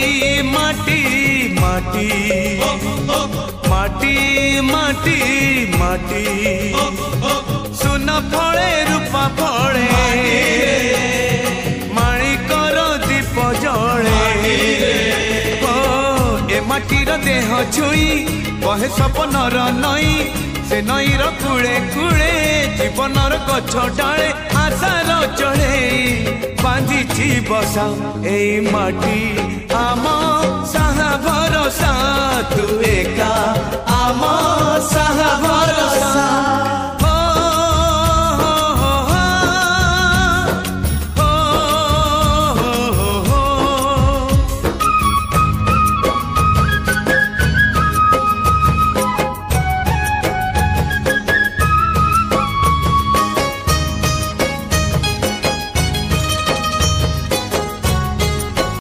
माटी माटी माटी माटी माटी सुन फले रूपा फले माणिकर दीप जले ए माटीर देह छुई कहे सपनर नई से नईर कूले कूले जीवनर गछ डाले आशार चढ़े बांधी बसा ए माटी आम साहा भरोसा तू एका आम साहा भरोसा।